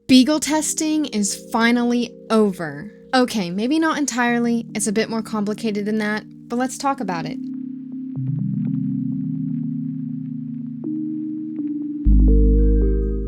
Beagle testing is finally over. Okay, maybe not entirely, it's a bit more complicated than that, but let's talk about it.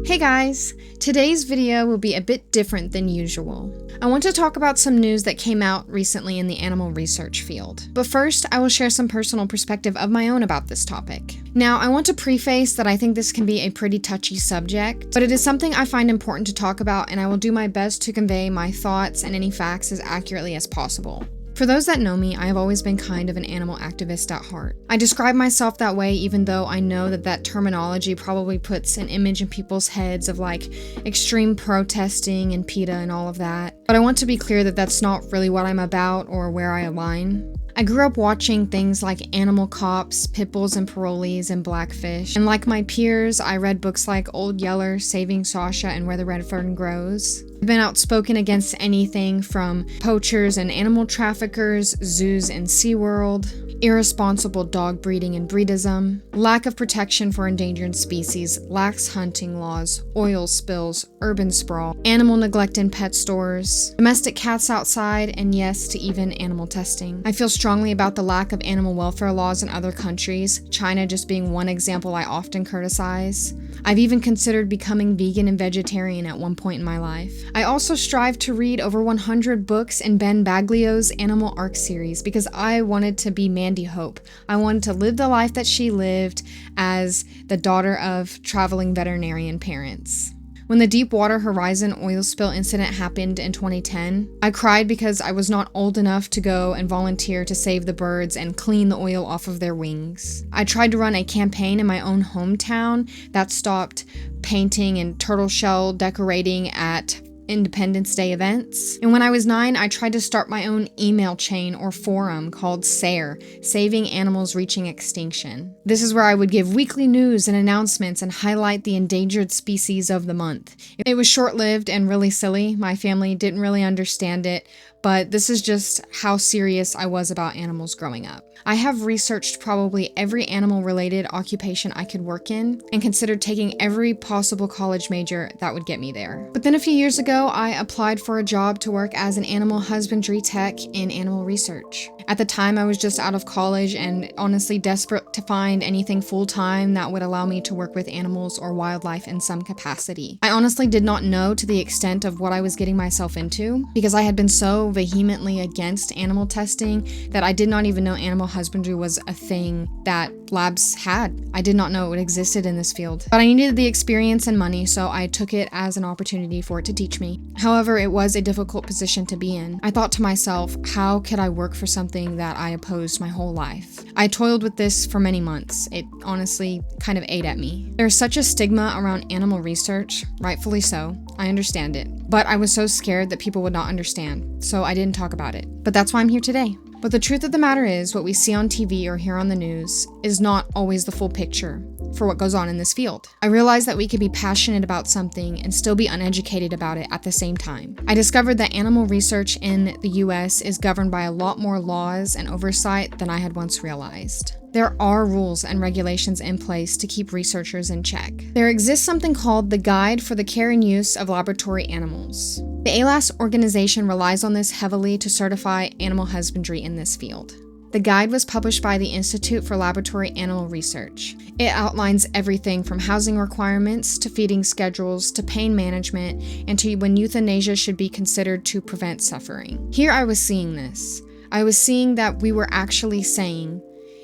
Hey guys! Today's video will be a bit different than usual. I want to talk about some news that came out recently in the animal research field. But first, I will share some personal perspective of my own about this topic. Now, I want to preface that I think this can be a pretty touchy subject, but it is something I find important to talk about, and I will do my best to convey my thoughts and any facts as accurately as possible. For those that know me, I have always been kind of an animal activist at heart. I describe myself that way even though I know that terminology probably puts an image in people's heads of like extreme protesting and PETA and all of that. But I want to be clear that that's not really what I'm about or where I align. I grew up watching things like Animal Cops, Pit Bulls and Parolees, and Blackfish. And like my peers, I read books like Old Yeller, Saving Sasha, and Where the Red Fern Grows. I've been outspoken against anything from poachers and animal traffickers, zoos and SeaWorld, irresponsible dog breeding and breedism, lack of protection for endangered species, lax hunting laws, oil spills, urban sprawl, animal neglect in pet stores, domestic cats outside, and yes, to even animal testing. I feel strongly about the lack of animal welfare laws in other countries, China just being one example I often criticize. I've even considered becoming vegan and vegetarian at one point in my life. I also strive to read over 100 books in Ben Baglio's Animal Arc series because I wanted to be Mandy Hope. I wanted to live the life that she lived as the daughter of traveling veterinarian parents. When the Deepwater Horizon oil spill incident happened in 2010, I cried because I was not old enough to go and volunteer to save the birds and clean the oil off of their wings. I tried to run a campaign in my own hometown that stopped painting and turtle shell decorating at Independence Day events. And when I was 9, I tried to start my own email chain or forum called SARE, Saving Animals Reaching Extinction. This is where I would give weekly news and announcements and highlight the endangered species of the month. It was short-lived and really silly. My family didn't really understand it, but this is just how serious I was about animals growing up. I have researched probably every animal-related occupation I could work in and considered taking every possible college major that would get me there. But then a few years ago, I applied for a job to work as an animal husbandry tech in animal research. At the time, I was just out of college and honestly desperate to find anything full-time that would allow me to work with animals or wildlife in some capacity. I honestly did not know to the extent of what I was getting myself into because I had been so vehemently against animal testing that I did not even know animal husbandry was a thing that labs had. I did not know it existed in this field. But I needed the experience and money, so I took it as an opportunity for it to teach me. However, it was a difficult position to be in. I thought to myself, how could I work for something that I opposed my whole life? I toiled with this for many months. It honestly kind of ate at me. There's such a stigma around animal research, rightfully so. I understand it. But I was so scared that people would not understand, so I didn't talk about it. But that's why I'm here today. But the truth of the matter is, what we see on TV or hear on the news is not always the full picture for what goes on in this field. I realized that we could be passionate about something and still be uneducated about it at the same time. I discovered that animal research in the US is governed by a lot more laws and oversight than I had once realized. There are rules and regulations in place to keep researchers in check. There exists something called the Guide for the Care and Use of Laboratory Animals. The ALAS organization relies on this heavily to certify animal husbandry in this field. The guide was published by the Institute for Laboratory Animal Research. It outlines everything from housing requirements to feeding schedules to pain management and to when euthanasia should be considered to prevent suffering. Here I was seeing this. I was seeing that we were actually saying,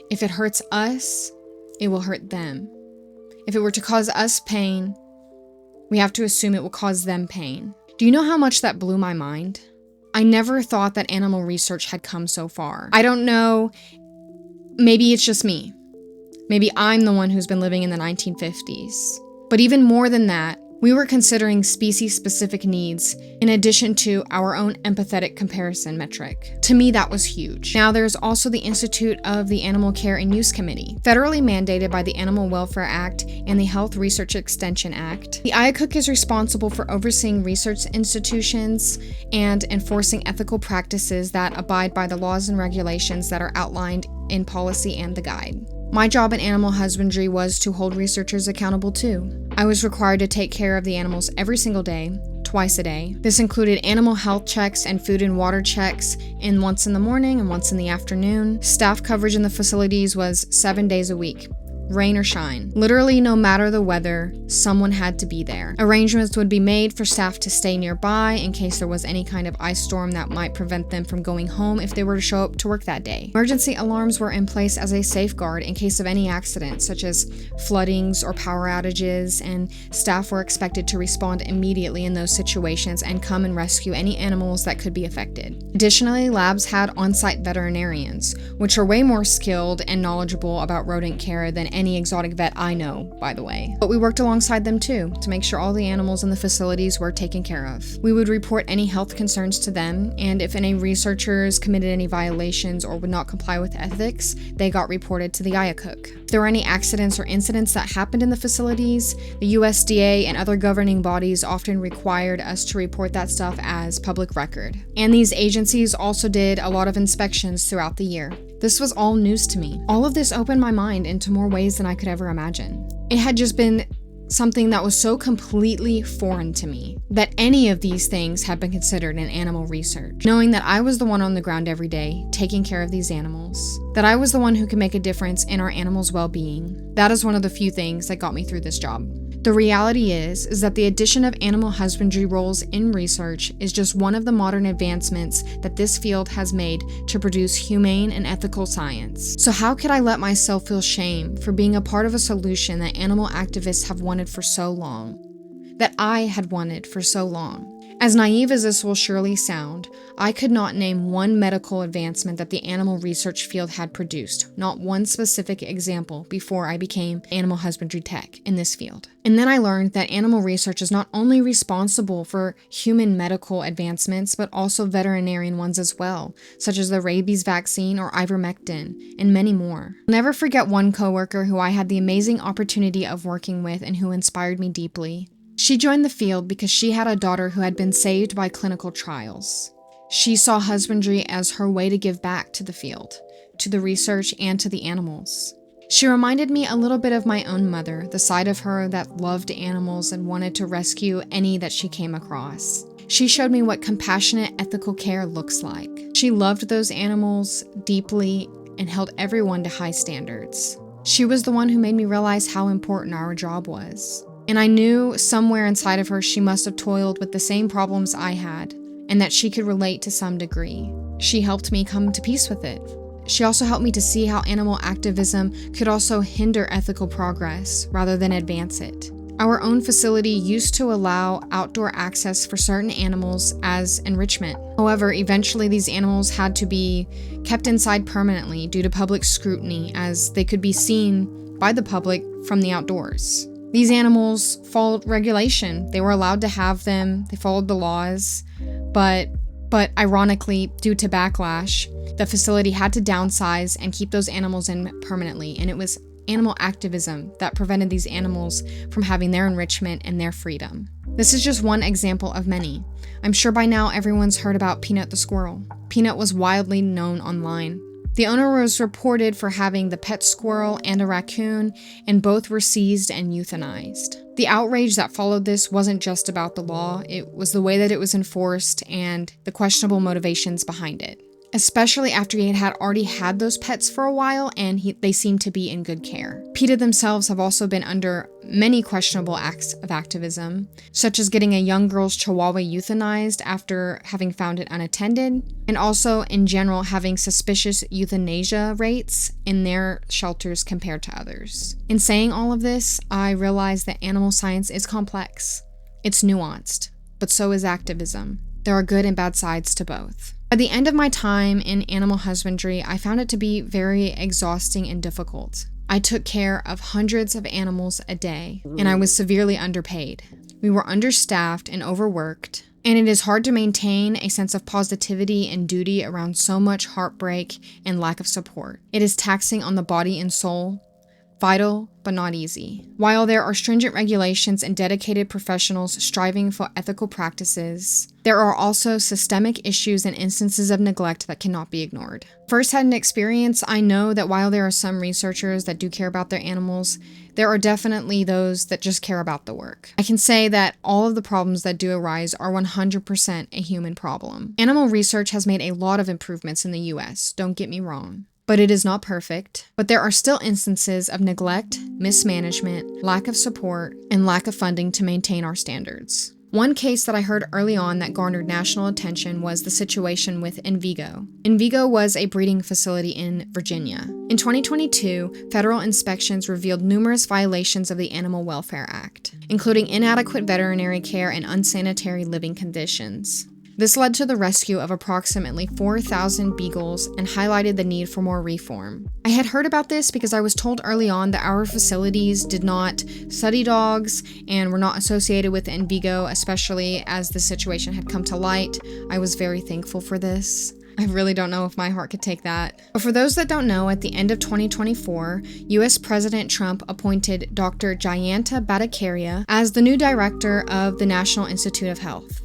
if it hurts us, it will hurt them. If it were to cause us pain, we have to assume it will cause them pain. Do you know how much that blew my mind? I never thought that animal research had come so far. I don't know, maybe it's just me. Maybe I'm the one who's been living in the 1950s. But even more than that, we were considering species-specific needs in addition to our own empathetic comparison metric. To me, that was huge. Now, there's also the Institute of the Animal Care and Use Committee, federally mandated by the Animal Welfare Act and the Health Research Extension Act. The IACUC is responsible for overseeing research institutions and enforcing ethical practices that abide by the laws and regulations that are outlined in policy and the guide. My job in animal husbandry was to hold researchers accountable too. I was required to take care of the animals every single day, twice a day. This included animal health checks and food and water checks once in the morning and once in the afternoon. Staff coverage in the facilities was 7 days a week. Rain or shine. Literally, no matter the weather, someone had to be there. Arrangements would be made for staff to stay nearby in case there was any kind of ice storm that might prevent them from going home if they were to show up to work that day. Emergency alarms were in place as a safeguard in case of any accidents, such as floodings or power outages, and staff were expected to respond immediately in those situations and come and rescue any animals that could be affected. Additionally, labs had on-site veterinarians, which are way more skilled and knowledgeable about rodent care than any exotic vet I know, by the way. But we worked alongside them too, to make sure all the animals in the facilities were taken care of. We would report any health concerns to them, and if any researchers committed any violations or would not comply with ethics, they got reported to the IACUC. If there were any accidents or incidents that happened in the facilities, the USDA and other governing bodies often required us to report that stuff as public record. And these agencies also did a lot of inspections throughout the year. This was all news to me. All of this opened my mind into more ways than I could ever imagine. It had just been something that was so completely foreign to me that any of these things had been considered in animal research. Knowing that I was the one on the ground every day, taking care of these animals, that I was the one who could make a difference in our animals' well-being, that is one of the few things that got me through this job. The reality is that the addition of animal husbandry roles in research is just one of the modern advancements that this field has made to produce humane and ethical science. So how could I let myself feel shame for being a part of a solution that animal activists have wanted for so long? That I had wanted for so long? As naive as this will surely sound, I could not name one medical advancement that the animal research field had produced, not one specific example, before I became animal husbandry tech in this field. And then I learned that animal research is not only responsible for human medical advancements, but also veterinarian ones as well, such as the rabies vaccine or ivermectin, and many more. I'll never forget one coworker who I had the amazing opportunity of working with and who inspired me deeply. She joined the field because she had a daughter who had been saved by clinical trials. She saw husbandry as her way to give back to the field, to the research, and to the animals. She reminded me a little bit of my own mother, the side of her that loved animals and wanted to rescue any that she came across. She showed me what compassionate, ethical care looks like. She loved those animals deeply and held everyone to high standards. She was the one who made me realize how important our job was. And I knew somewhere inside of her she must have toiled with the same problems I had, and that she could relate to some degree. She helped me come to peace with it. She also helped me to see how animal activism could also hinder ethical progress rather than advance it. Our own facility used to allow outdoor access for certain animals as enrichment. However, eventually these animals had to be kept inside permanently due to public scrutiny, as they could be seen by the public from the outdoors. These animals followed regulation. They were allowed to have them. They followed the laws. But ironically, due to backlash, the facility had to downsize and keep those animals in permanently. And it was animal activism that prevented these animals from having their enrichment and their freedom. This is just one example of many. I'm sure by now everyone's heard about Peanut the squirrel. Peanut was widely known online. The owner was reported for having the pet squirrel and a raccoon, and both were seized and euthanized. The outrage that followed this wasn't just about the law, it was the way that it was enforced and the questionable motivations behind it. Especially after he had already had those pets for a while and they seemed to be in good care. PETA themselves have also been under many questionable acts of activism, such as getting a young girl's chihuahua euthanized after having found it unattended, and also in general having suspicious euthanasia rates in their shelters compared to others. In saying all of this, I realized that animal science is complex. It's nuanced, but so is activism. There are good and bad sides to both. At the end of my time in animal husbandry, I found it to be very exhausting and difficult. I took care of hundreds of animals a day, and I was severely underpaid. We were understaffed and overworked, and it is hard to maintain a sense of positivity and duty around so much heartbreak and lack of support. It is taxing on the body and soul, Vital, but not easy. While there are stringent regulations and dedicated professionals striving for ethical practices, there are also systemic issues and instances of neglect that cannot be ignored. Firsthand experience, I know that while there are some researchers that do care about their animals, there are definitely those that just care about the work. I can say that all of the problems that do arise are 100% a human problem. Animal research has made a lot of improvements in the US, don't get me wrong. But it is not perfect. But there are still instances of neglect, mismanagement, lack of support, and lack of funding to maintain our standards. One case that I heard early on that garnered national attention was the situation with Envigo. Envigo was a breeding facility in Virginia. In 2022, federal inspections revealed numerous violations of the Animal Welfare Act, including inadequate veterinary care and unsanitary living conditions. This led to the rescue of approximately 4,000 beagles and highlighted the need for more reform. I had heard about this because I was told early on that our facilities did not study dogs and were not associated with Envigo, especially as the situation had come to light. I was very thankful for this. I really don't know if my heart could take that. But for those that don't know, at the end of 2024, US President Trump appointed Dr. Jayanta Bhattacharya as the new director of the National Institute of Health.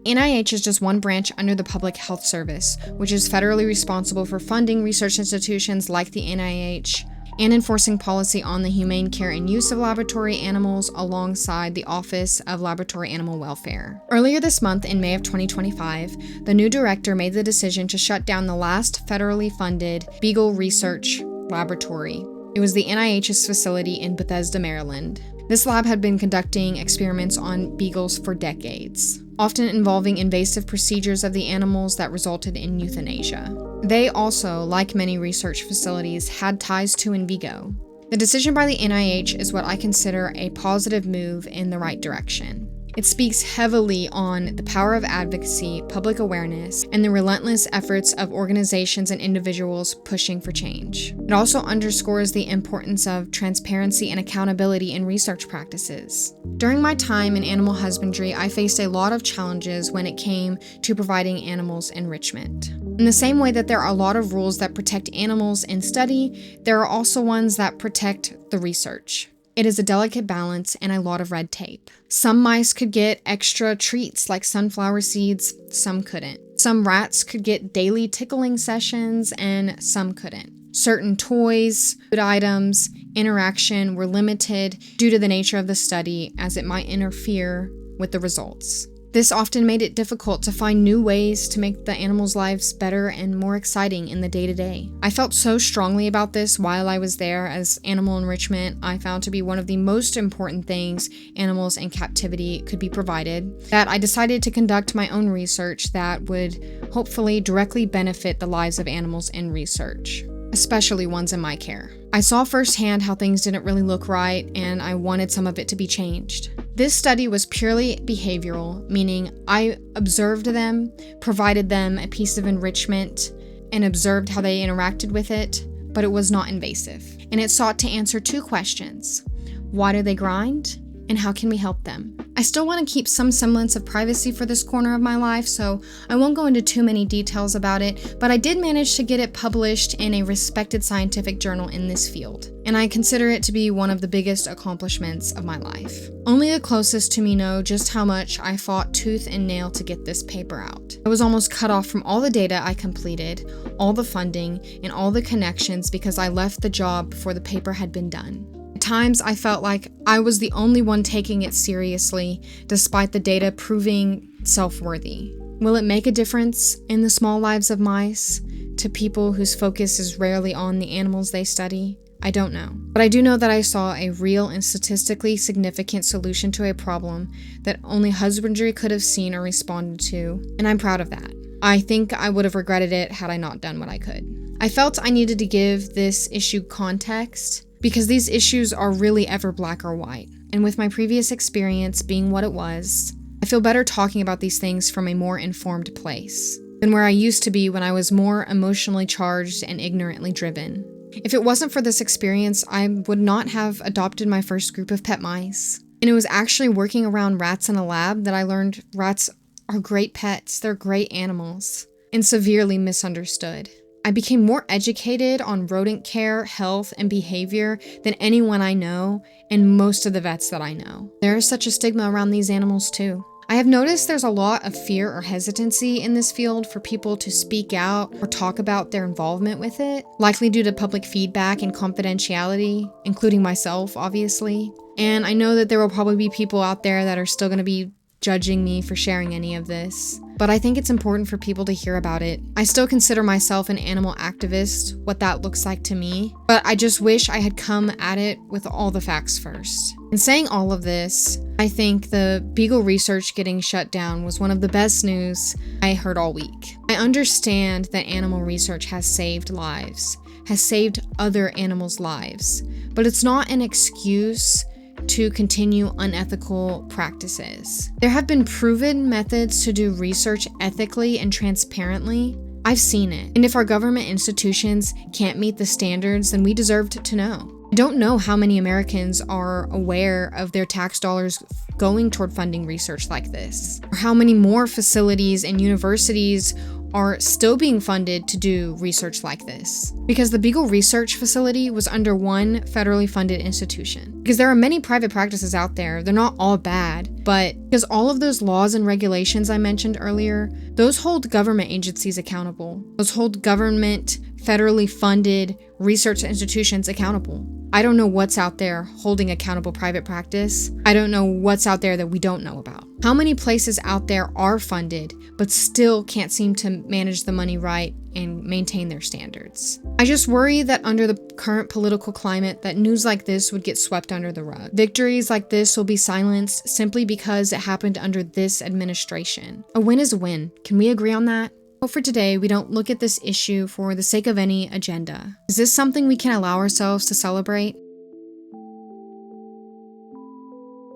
NIH is just one branch under the Public Health Service, which is federally responsible for funding research institutions like the NIH and enforcing policy on the humane care and use of laboratory animals alongside the Office of Laboratory Animal Welfare. Earlier this month, in May of 2025, the new director made the decision to shut down the last federally funded Beagle Research Laboratory. It was the NIH's facility in Bethesda, Maryland. This lab had been conducting experiments on beagles for decades, often involving invasive procedures of the animals that resulted in euthanasia. They also, like many research facilities, had ties to Envigo. The decision by the NIH is what I consider a positive move in the right direction. It speaks heavily on the power of advocacy, public awareness, and the relentless efforts of organizations and individuals pushing for change. It also underscores the importance of transparency and accountability in research practices. During my time in animal husbandry, I faced a lot of challenges when it came to providing animals enrichment. In the same way that there are a lot of rules that protect animals in study, there are also ones that protect the research. It is a delicate balance and a lot of red tape. Some mice could get extra treats like sunflower seeds, some couldn't. Some rats could get daily tickling sessions and some couldn't. Certain toys, food items, interaction were limited due to the nature of the study as it might interfere with the results. This often made it difficult to find new ways to make the animals' lives better and more exciting in the day-to-day. I felt so strongly about this while I was there, as animal enrichment I found to be one of the most important things animals in captivity could be provided, that I decided to conduct my own research that would hopefully directly benefit the lives of animals in research, especially ones in my care. I saw firsthand how things didn't really look right, and I wanted some of it to be changed. This study was purely behavioral, meaning I observed them, provided them a piece of enrichment, and observed how they interacted with it, but it was not invasive. And it sought to answer two questions. Why do they grind? And how can we help them? I still want to keep some semblance of privacy for this corner of my life, so I won't go into too many details about it, but I did manage to get it published in a respected scientific journal in this field, and I consider it to be one of the biggest accomplishments of my life. Only the closest to me know just how much I fought tooth and nail to get this paper out. I was almost cut off from all the data I completed, all the funding, and all the connections because I left the job before the paper had been done. At times, I felt like I was the only one taking it seriously, despite the data proving self-worthy. Will it make a difference in the small lives of mice, to people whose focus is rarely on the animals they study? I don't know. But I do know that I saw a real and statistically significant solution to a problem that only husbandry could have seen or responded to, and I'm proud of that. I think I would have regretted it had I not done what I could. I felt I needed to give this issue context, because these issues are really ever black or white. And with my previous experience being what it was, I feel better talking about these things from a more informed place than where I used to be when I was more emotionally charged and ignorantly driven. If it wasn't for this experience, I would not have adopted my first group of pet mice. And it was actually working around rats in a lab that I learned rats are great pets, they're great animals, and severely misunderstood. I became more educated on rodent care, health, and behavior than anyone I know and most of the vets that I know. There is such a stigma around these animals too. I have noticed there's a lot of fear or hesitancy in this field for people to speak out or talk about their involvement with it, likely due to public feedback and confidentiality, including myself, obviously. And I know that there will probably be people out there that are still going to be judging me for sharing any of this, but I think it's important for people to hear about it. I still consider myself an animal activist, what that looks like to me, but I just wish I had come at it with all the facts first. In saying all of this, I think the Beagle research getting shut down was one of the best news I heard all week. I understand that animal research has saved lives, has saved other animals' lives, but it's not an excuse to continue unethical practices. There have been proven methods to do research ethically and transparently. I've seen it. And if our government institutions can't meet the standards, then we deserve to know. I don't know how many Americans are aware of their tax dollars going toward funding research like this, or how many more facilities and universities are still being funded to do research like this. Because the Beagle Research Facility was under one federally funded institution. Because there are many private practices out there, they're not all bad, but because all of those laws and regulations I mentioned earlier, those hold government agencies accountable. Those hold government federally funded research institutions accountable. I don't know what's out there holding accountable private practice. I don't know what's out there that we don't know about. How many places out there are funded, but still can't seem to manage the money right and maintain their standards? I just worry that under the current political climate, that news like this would get swept under the rug. Victories like this will be silenced simply because it happened under this administration. A win is a win. Can we agree on that? I hope for today we don't look at this issue for the sake of any agenda. Is this something we can allow ourselves to celebrate?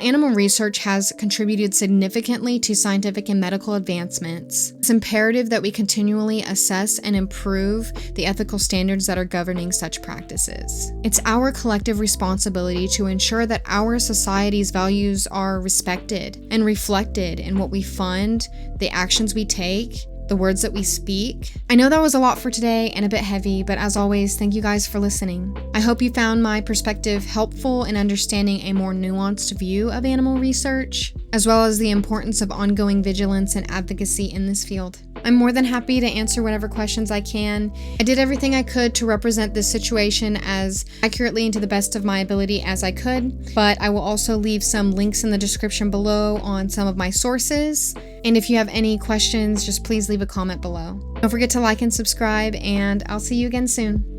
Animal research has contributed significantly to scientific and medical advancements. It's imperative that we continually assess and improve the ethical standards that are governing such practices. It's our collective responsibility to ensure that our society's values are respected and reflected in what we fund, the actions we take, the words that we speak. I know that was a lot for today and a bit heavy, but as always, thank you guys for listening. I hope you found my perspective helpful in understanding a more nuanced view of animal research, as well as the importance of ongoing vigilance and advocacy in this field. I'm more than happy to answer whatever questions I can. I did everything I could to represent this situation as accurately and to the best of my ability as I could, but I will also leave some links in the description below on some of my sources. And if you have any questions, just please leave a comment below. Don't forget to like and subscribe, and I'll see you again soon.